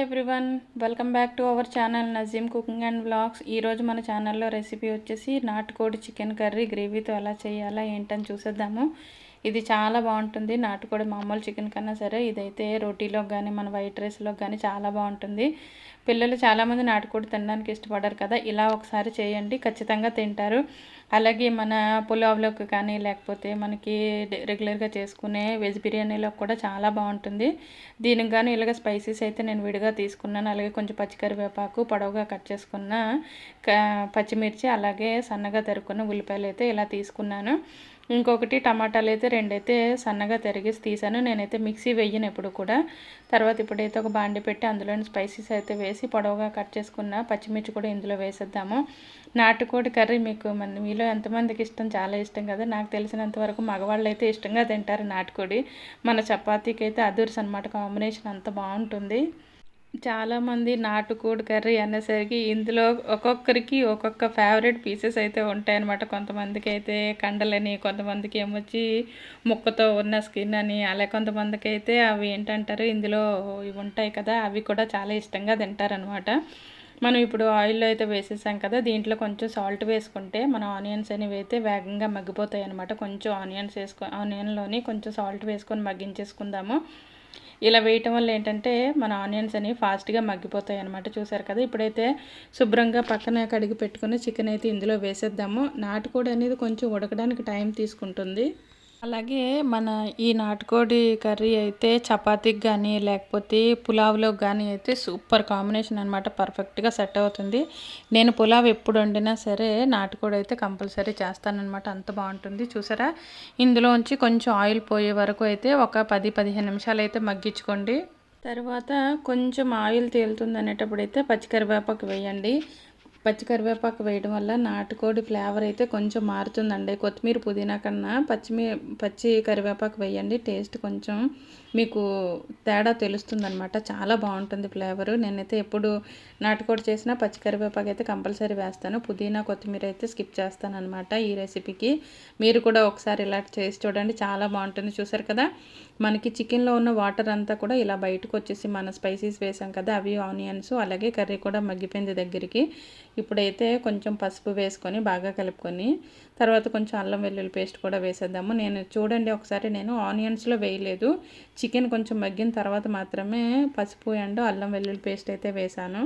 Everyone, welcome back to our channel Nazeem cooking and vlogs. ఈరోజు మన ఛానల్లో రెసిపీ వచ్చేసి నాటుకోడి చికెన్ కర్రీ గ్రేవీతో ఎలా చేయాలా ఏంటని చూసేద్దాము. ఇది చాలా బాగుంటుంది. నాటుకోడి మామూలు చికెన్ కన్నా సరే ఇదైతే రోటీలోకి కానీ మన వైట్ రైస్లోకి కానీ చాలా బాగుంటుంది. పిల్లలు చాలామంది నాటుకోడి తినడానికి ఇష్టపడరు కదా, ఇలా ఒకసారి చేయండి, ఖచ్చితంగా తింటారు. అలాగే మన పులావ్లోకి కానీ లేకపోతే మనకి రెగ్యులర్గా చేసుకునే వెజ్ బిర్యానీలోకి కూడా చాలా బాగుంటుంది. దీనికి కానీ ఇలాగ స్పైసెస్ అయితే నేను విడిగా తీసుకున్నాను. అలాగే కొంచెం పచ్చికరివేపాకు, పొడవుగా కట్ చేసుకున్న పచ్చిమిర్చి, అలాగే సన్నగా తరుక్కున్న ఉల్లిపాయలు అయితే ఇలా తీసుకున్నాను. ఇంకొకటి టమాటాలు అయితే రెండైతే సన్నగా తరిగేసి తీసాను. నేనైతే మిక్సీ వేయను ఎప్పుడు కూడా. తర్వాత ఇప్పుడైతే ఒక బాండి పెట్టి అందులోని స్పైసెస్ అయితే వేసి పొడవుగా కట్ చేసుకున్న పచ్చిమిర్చి కూడా ఇందులో వేసేద్దాము. నాటుకోడి కర్రీ మీలో ఎంతమందికి ఇష్టం? చాలా ఇష్టం కదా. నాకు తెలిసినంత వరకు మగవాళ్ళు అయితే ఇష్టంగా తింటారు నాటుకోడి. మన చపాతీకి అయితే అదుర్స్ అనమాట, కాంబినేషన్ అంత బాగుంటుంది. చాలామంది నాటుకోడి కర్రీ అనేసరికి ఇందులో ఒక్కొక్కరికి ఒక్కొక్క ఫేవరెట్ పీసెస్ అయితే ఉంటాయన్నమాట. కొంతమందికి అయితే కండలని, కొంతమందికి ఏమొచ్చి ముక్కతో ఉన్న స్కిన్ అని, అలా కొంతమందికి అయితే అవి ఏంటంటారు ఇందులో ఇవి ఉంటాయి కదా, అవి కూడా చాలా ఇష్టంగా తింటారనమాట. మనం ఇప్పుడు ఆయిల్లో అయితే వేసేసాం కదా, దీంట్లో కొంచెం సాల్ట్ వేసుకుంటే మన ఆనియన్స్ అనేవి అయితే వేగంగా మగ్గిపోతాయి అనమాట. కొంచెం ఆనియన్లోని కొంచెం సాల్ట్ వేసుకొని మగ్గించేసుకుందాము. ఇలా వేయటం వల్ల ఏంటంటే మన ఆనియన్స్ అనేవి ఫాస్ట్గా మగ్గిపోతాయి అనమాట. చూసారు కదా, ఇప్పుడైతే శుభ్రంగా పక్కన కడిగి పెట్టుకుని చికెన్ అయితే ఇందులో వేసేద్దాము. నాటుకోడి అనేది కొంచెం ఉడకడానికి టైం తీసుకుంటుంది. అలాగే మన ఈ నాటుకోడి కర్రీ అయితే చపాతీకి కానీ లేకపోతే పులావ్లోకి కానీ అయితే సూపర్ కాంబినేషన్ అనమాట, పర్ఫెక్ట్గా సెట్ అవుతుంది. నేను పులావ్ ఎప్పుడు వండినా సరే నాటుకోడి అయితే కంపల్సరీ చేస్తానన్నమాట, అంత బాగుంటుంది. చూసారా, ఇందులోంచి కొంచెం ఆయిల్ పోయే వరకు అయితే ఒక 10-15 నిమిషాలు అయితే మగ్గించుకోండి. తర్వాత కొంచెం ఆయిల్ తేలుతుంది అనేటప్పుడు అయితే పచ్చికరివేపాకు వేయండి. పచ్చికరివేపాకు వేయడం వల్ల నాటుకోడి ఫ్లేవర్ అయితే కొంచెం మారుతుందండి. కొత్తిమీర, పుదీనా కన్నా పచ్చి కరివేపాకు వేయండి, టేస్ట్ కొంచెం మీకు తేడా తెలుస్తుంది అనమాట. చాలా బాగుంటుంది ఫ్లేవరు. నేనైతే ఎప్పుడు నాటుకోడి చేసినా పచ్చికరివేపాకు అయితే కంపల్సరీ వేస్తాను. పుదీనా, కొత్తిమీర అయితే స్కిప్ చేస్తాను అనమాట ఈ రెసిపీకి. మీరు కూడా ఒకసారి ఇలా చేసి చూడండి, చాలా బాగుంటుంది. చూసారు కదా, మనకి చికెన్లో ఉన్న వాటర్ అంతా కూడా ఇలా బయటకు వచ్చేసి మన స్పైసీస్ వేసాం కదా, అవి ఆనియన్స్ అలాగే కర్రీ కూడా మగ్గిపోయింది దగ్గరికి. ఇప్పుడైతే కొంచెం పసుపు వేసుకొని బాగా కలుపుకొని తర్వాత కొంచెం అల్లం వెల్లుల్లి పేస్ట్ కూడా వేసేద్దాము. నేను చూడండి ఒకసారి నేను ఆనియన్స్లో వేయలేదు, చికెన్ కొంచెం మగ్గిన తర్వాత మాత్రమే పసుపు అండ్ అల్లం వెల్లుల్లి పేస్ట్ అయితే వేసాను.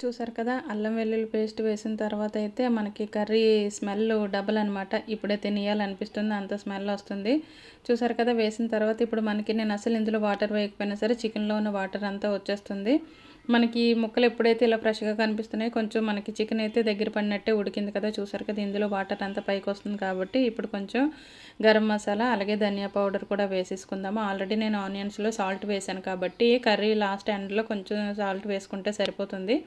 చూసారు కదా, అల్లం వెల్లుల్లి పేస్ట్ వేసిన తర్వాత అయితే మనకి కర్రీ స్మెల్ డబల్ అనమాట. ఇప్పుడే తినేయాలనిపిస్తుంది, అంత స్మెల్ వస్తుంది. చూసారు కదా, వేసిన తర్వాత ఇప్పుడు నేను అసలు ఇందులో వాటర్ వేయకపోయినా సరే చికెన్లో ఉన్న వాటర్ అంతా వచ్చేస్తుంది. మనకి ముక్కలు ఎప్పుడైతే ఇలా ఫ్రెష్గా కనిపిస్తున్నాయి, కొంచెం మనకి చికెన్ అయితే దగ్గర పడినట్టే ఉడికింది కదా. చూసారు కదా, ఇందులో వాటర్ అంతా పైకి వస్తుంది కాబట్టి ఇప్పుడు కొంచెం గరం మసాలా అలాగే ధనియా పౌడర్ కూడా వేసేసుకుందాము. ఆల్రెడీ నేను ఆనియన్స్లో సాల్ట్ వేసాను కాబట్టి కర్రీ లాస్ట్ ఎండ్లో కొంచెం సాల్ట్ వేసుకుంటే సరిపోతుంది.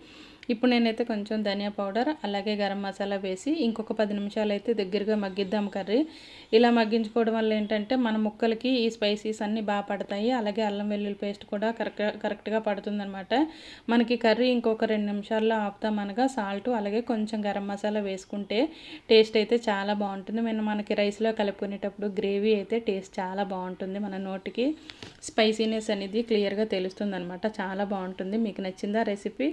ఇప్పుడు నేనైతే కొంచెం ధనియా పౌడర్ అలాగే గరం మసాలా వేసి ఇంకొక 10 నిమిషాలు అయితే దగ్గరగా మగ్గిద్దాం కర్రీ. ఇలా మగ్గించుకోవడం వల్ల ఏంటంటే మన ముక్కలకి ఈ స్పైసీస్ అన్నీ బాగా పడతాయి. అలాగే అల్లం వెల్లుల్లి పేస్ట్ కూడా కరెక్ట్గా పడుతుందన్నమాట. మనకి కర్రీ ఇంకొక 2 నిమిషాల్లో ఆపుతామనగా సాల్ట్ అలాగే కొంచెం గరం మసాలా వేసుకుంటే టేస్ట్ అయితే చాలా బాగుంటుంది. మనకి రైస్లో కలుపుకునేటప్పుడు గ్రేవీ అయితే టేస్ట్ చాలా బాగుంటుంది. మన నోటికి స్పైసీనెస్ అనేది క్లియర్గా తెలుస్తుంది అనమాట. చాలా బాగుంటుంది. మీకు నచ్చిందా రెసిపీ?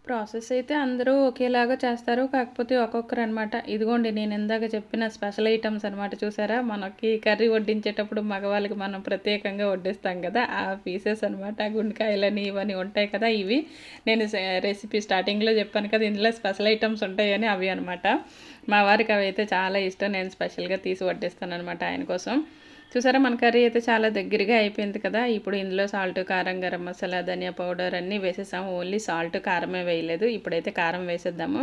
ప్రాసెస్ అయితే అందరూ ఒకేలాగా చేస్తారు, కాకపోతే ఒక్కొక్కరు అనమాట. ఇదిగోండి నేను ఇందాక చెప్పిన స్పెషల్ ఐటమ్స్ అనమాట. చూసారా, మనకి కర్రీ వడ్డించేటప్పుడు మగవాళ్ళకి మనం ప్రత్యేకంగా వడ్డిస్తాం కదా, ఆ పీసెస్ అనమాట. గుండెకాయలని ఇవన్నీ ఉంటాయి కదా, ఇవి నేను రెసిపీ స్టార్టింగ్లో చెప్పాను కదా ఇందులో స్పెషల్ ఐటమ్స్ ఉంటాయని, అవి అనమాట. మా వారికి అవి అయితే చాలా ఇష్టం. నేను స్పెషల్గా తీసి వడ్డిస్తాను అనమాట ఆయన కోసం. చూసారా, మన కర్రీ అయితే చాలా దగ్గరగా అయిపోయింది కదా. ఇప్పుడు ఇందులో సాల్ట్, కారం, గరం మసాలా, ధనియా పౌడర్ అన్నీ వేసేసాము. ఓన్లీ సాల్ట్, కారమే వేయలేదు. ఇప్పుడైతే కారం వేసేద్దాము.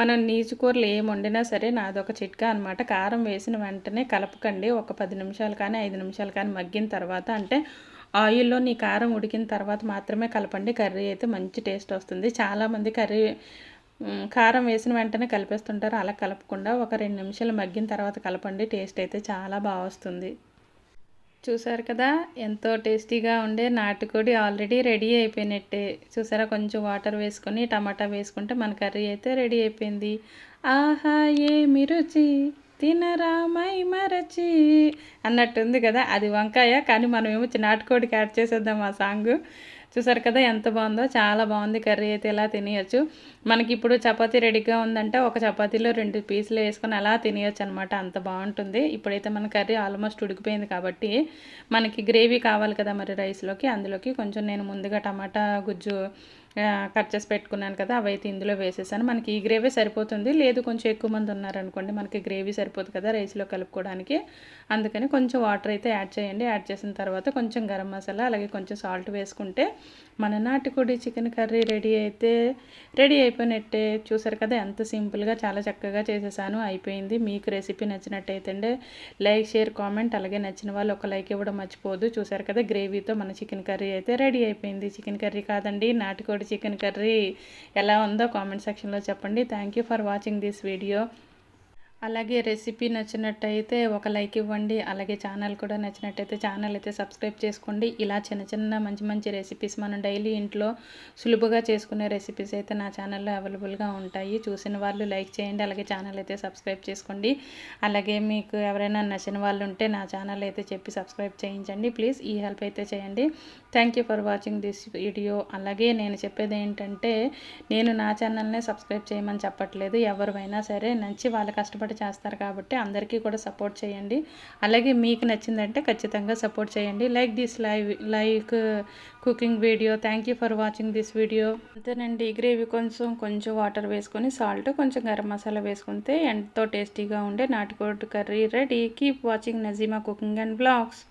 మనం నీచు కూరలు ఏం వండినా సరే నాదొక చిట్కా అనమాట. కారం వేసిన వెంటనే కలపకండి. ఒక 10 నిమిషాలు కానీ 5 నిమిషాలు కానీ మగ్గిన తర్వాత, అంటే ఆయిల్లో నీ కారం ఉడికిన తర్వాత మాత్రమే కలపండి. కర్రీ అయితే మంచి టేస్ట్ వస్తుంది. చాలామంది కారం వేసిన వెంటనే కలిపేస్తుంటారు. అలా కలపకుండా ఒక 2 నిమిషాలు మగ్గిన తర్వాత కలపండి. టేస్ట్ అయితే చాలా బాగా వస్తుంది. చూసారు కదా, ఎంతో టేస్టీగా ఉండే నాటుకోడి ఆల్రెడీ రెడీ అయిపోయినట్టే. చూసారా, కొంచెం వాటర్ వేసుకొని టమాటా వేసుకుంటే మన కర్రీ అయితే రెడీ అయిపోయింది. ఆహా ఏమి రుచి తినరా మై మరచి అన్నట్టుంది కదా. అది వంకాయ, కానీ మనమేమో నాటుకోడికి యాడ్ చేసేద్దాం ఆ సాంగ్. చూసారు కదా ఎంత బాగుందో, చాలా బాగుంది కర్రీ అయితే. ఇలా తినేయచ్చు. మనకి ఇప్పుడు చపాతీ రెడీగా ఉందంటే ఒక చపాతీలో 2 పీసులు వేసుకొని అలా తినేయచ్చు అనమాట, అంత బాగుంటుంది. ఇప్పుడైతే మన కర్రీ ఆల్మోస్ట్ ఉడికిపోయింది కాబట్టి మనకి గ్రేవీ కావాలి కదా మరి రైస్లోకి, అందులోకి కొంచెం నేను ముందుగా టమాటా గుజ్జు కట్ చేసి పెట్టుకున్నాను కదా, అవైతే ఇందులో వేసేసాను. మనకి ఈ గ్రేవీ సరిపోతుంది. లేదు కొంచెం ఎక్కువ మంది ఉన్నారనుకోండి, మనకి గ్రేవీ సరిపోదు కదా రైస్లో కలుపుకోవడానికి, అందుకని కొంచెం వాటర్ అయితే యాడ్ చేయండి. యాడ్ చేసిన తర్వాత కొంచెం గరం మసాలా అలాగే కొంచెం సాల్ట్ వేసుకుంటే మన నాటుకోడి చికెన్ కర్రీ రెడీ అయిపోయినట్టే. చూసారు కదా ఎంత సింపుల్గా చాలా చక్కగా చేసేసాను, అయిపోయింది. మీకు రెసిపీ నచ్చినట్టయితే లైక్, షేర్, కామెంట్, అలాగే నచ్చిన వాళ్ళు ఒక లైక్ ఇవ్వడం మర్చిపోదు. చూసారు కదా గ్రేవీతో మన చికెన్ కర్రీ అయితే రెడీ అయిపోయింది. చికెన్ కర్రీ కాదండి, నాటుకోడి చికెన్ కర్రీ. ఎలా ఉందో కామెంట్ సెక్షన్లో చెప్పండి. Thank you for watching this video. అలాగే రెసిపీ నచ్చినట్టయితే ఒక లైక్ ఇవ్వండి. అలాగే ఛానల్ కూడా నచ్చినట్టయితే ఛానల్ అయితే సబ్స్క్రైబ్ చేసుకోండి. ఇలా చిన్న చిన్న మంచి మంచి రెసిపీస్ మనం డైలీ ఇంట్లో సులువుగా చేసుకునే రెసిపీస్ అయితే నా ఛానల్లో అవైలబుల్గా ఉంటాయి. చూసిన వాళ్ళు లైక్ చేయండి, అలాగే ఛానల్ అయితే సబ్స్క్రైబ్ చేసుకోండి. అలాగే మీకు ఎవరైనా నచ్చిన వాళ్ళు ఉంటే నా ఛానల్ అయితే చెప్పి సబ్స్క్రైబ్ చేయించండి ప్లీజ్. ఈ హెల్ప్ అయితే చేయండి. Thank you for watching this video. అలాగే నేను చెప్పేది ఏంటంటే, నేను నా ఛానల్నే సబ్స్క్రైబ్ చేయమని చెప్పట్లేదు. ఎవరైనా సరే నచ్చి వాళ్ళ కష్టపడి చేస్తారు కాబట్టి అందరికీ కూడా సపోర్ట్ చేయండి. అలాగే మీకు నచ్చిందంటే ఖచ్చితంగా సపోర్ట్ చేయండి. Like this like cooking video. Thank you for watching this video. అంతేనండి. గ్రేవీ కొంచెం వాటర్ వేసుకొని సాల్ట్ కొంచెం గరం మసాలా వేసుకుంటే ఎంతో టేస్టీగా ఉండే నాటుకోడి curry ready. Keep watching Nazeema cooking and blogs.